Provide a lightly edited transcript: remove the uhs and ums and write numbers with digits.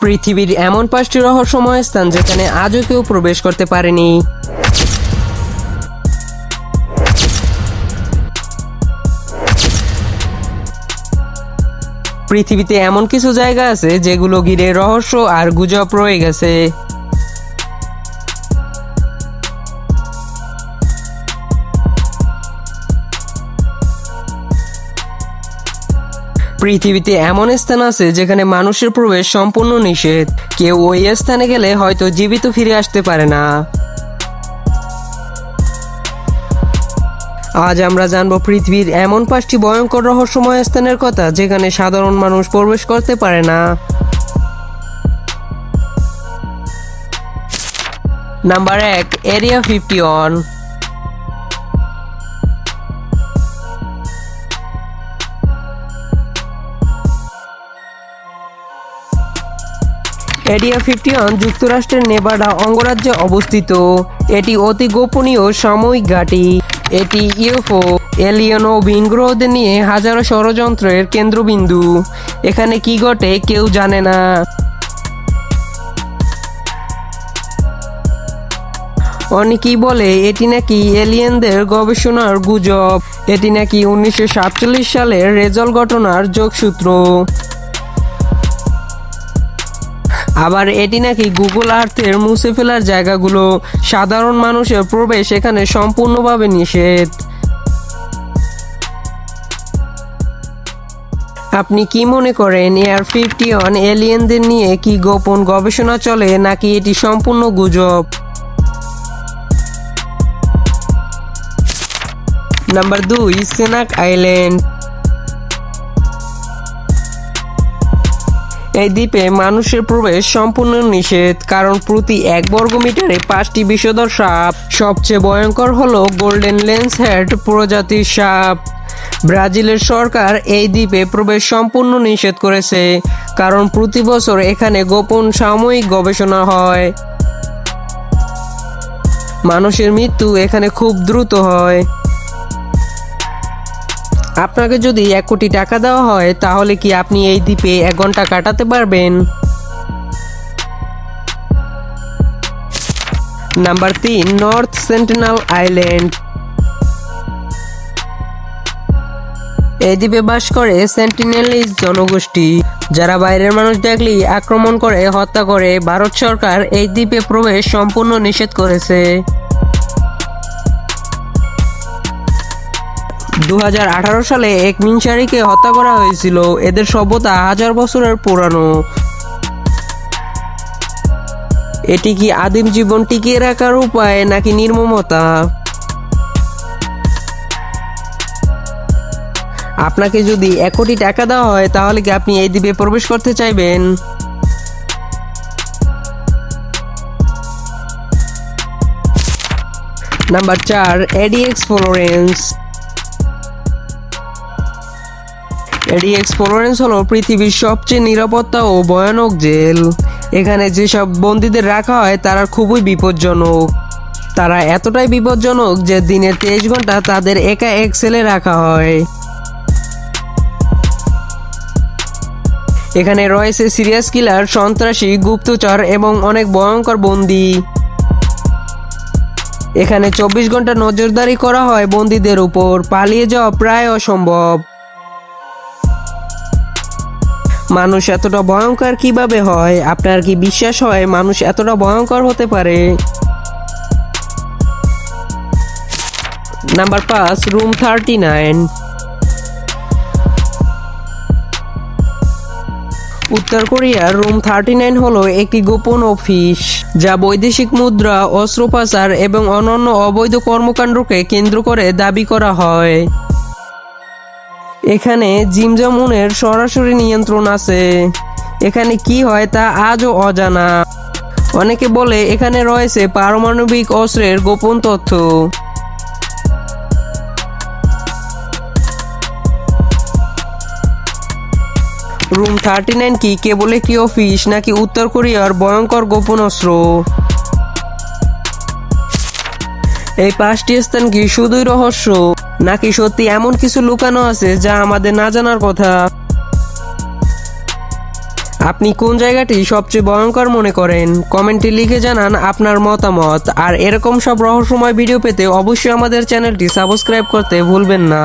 পৃথিবীর এমন 5টি রহস্যময় স্থান যেখানে আজও কেউ প্রবেশ করতে পারেনি। পৃথিবীতে এমন কিছু জায়গা আছে যেগুলো ঘিরে রহস্য আর গুজব রয়ে গেছে। পৃথিবীতে এমন স্থান আছে যেখানে মানুষের প্রবেশ সম্পূর্ণ নিষেধ। কেউ ওই স্থানে গেলে হয়তো জীবিত ফিরে আসতে পারে না। আজ আমরা জানবো পৃথিবীর এমন 5টি ভয়ঙ্কর রহস্যময় স্থানের কথা যেখানে সাধারণ মানুষ প্রবেশ করতে পারে না। Number 1, area 51। এরিয়া 51 যুক্তরাষ্ট্রের নেভাডা অঙ্গরাজ্যে অবস্থিত। এটি অতি গোপনীয় সাময়িক ঘাঁটি। এটি ইউএফও, এলিয়েন ও ভিন গ্রহদের নিয়ে হাজারো ষড়যন্ত্রের কেন্দ্রবিন্দু। এখানে কি ঘটে কেউ জানে না। অনেকেই বলে এটি নাকি এলিয়েনদের গবেষণার গুজব। এটি নাকি 1947 সালের রেজল ঘটনার যোগসূত্র। আবার এটি নাকি গুগল আর্থের মুছে ফেলার জায়গাগুলো। সাধারণ মানুষের প্রবেশ এখানে সম্পূর্ণভাবে নিষেধ। আপনি কি মনে করেন এয়ার 51 এলিয়েনদের নিয়ে কি গোপন গবেষণা চলে নাকি এটি সম্পূর্ণ গুজব? নাম্বার 2, সেনাক আইল্যান্ড। এই দ্বীপে মানুষের প্রবেশ সম্পূর্ণ নিষেধ, কারণ প্রতি 1 বর্গমিটারে 5টি বিষধর সাপ। সবচেয়ে ভয়ঙ্কর হলো গোল্ডেন লেন্স হেড প্রজাতির সাপ। ব্রাজিলের সরকার এই দ্বীপে প্রবেশ সম্পূর্ণ নিষেধ করেছে, কারণ প্রতি বছর এখানে গোপন সাময়িক গবেষণা হয়। মানুষের মৃত্যু এখানে খুব দ্রুত হয়। আপনাকে যদি 1 কোটি টাকা দেওয়া হয় তাহলে কি আপনি এই দ্বীপে 1 ঘন্টা কাটাতে পারবেন? Number 3, north sentinel island. এই দ্বীপে বাস করে সেন্টিনেলিজ জনগোষ্ঠী, যারা বাইরের মানুষ দেখলেই আক্রমণ করে হত্যা করে। ভারত সরকার এই দ্বীপে প্রবেশ সম্পূর্ণ নিষেধ করেছে। 2018 সালে এক মিনশারিকে হত্যা করা হয়েছিল। এদের সভ্যতা 1000 বছরের পুরানো। এটি কি আদিম জীবন টিকিয়ে রাখার উপায় নাকি নির্মমতা? আপনাকে যদি 1 কোটি টাকা দেওয়া হয় তাহলে কি আপনি এই দ্বীপে প্রবেশ করতে চাইবেন? Number 4, ADX Florence. ADX Florence হলো পৃথিবীর সবচেয়ে নিরাপত্তা ও ভয়ানক জেল। এখানে যেসব বন্দীদের রাখা হয় তারা খুবই বিপজ্জনক। তারা এতটাই বিপজ্জনক যে দিনে 23 ঘন্টা তাদের একা এক সেলে রাখা হয়। এখানে রয়েছে সিরিয়াস কিলার, সন্ত্রাসী, গুপ্তচর এবং অনেক ভয়ঙ্কর বন্দী। এখানে 24 ঘন্টা নজরদারি করা হয় বন্দীদের উপর। পালিয়ে যাওয়া প্রায় অসম্ভব। মানুষ এতটা ভয়ঙ্কর কিভাবে হয়? আপনার কি বিশ্বাস হয় মানুষ এতটা ভয়ঙ্কর হতে পারে? Number 5, room 39। উত্তর কোরিয়ার রুম 39 হলো একটি গোপন অফিস, যা বৈদেশিক মুদ্রা, অস্ত্র পাচার এবং অন্যান্য অবৈধ কর্মকাণ্ডকে কেন্দ্র করে দাবি করা হয়। এখানে কিম জং উনের সরাসরি নিয়ন্ত্রণ আছে। এখানে কি হয় তা আজও অজানা। অনেকে বলে এখানে রয়েছে পারমাণবিক অস্ত্রের গোপন তথ্য। রুম 39 কি কেবল একটি অফিস নাকি উত্তর কোরিয়ার ভয়ঙ্কর গোপন অস্ত্র? এই 5টি স্থান কি শুধুই রহস্য নাকি সত্যি এমন কিছু লুকানো আছে যা আমাদের না জানার কথা? আপনি কোন জায়গাটি সবচেয়ে ভয়ঙ্কর মনে করেন? কমেন্টে লিখে জানান আপনার মতামত। আর এরকম সব রহস্যময় ভিডিও পেতে অবশ্যই আমাদের চ্যানেলটি সাবস্ক্রাইব করতে ভুলবেন না।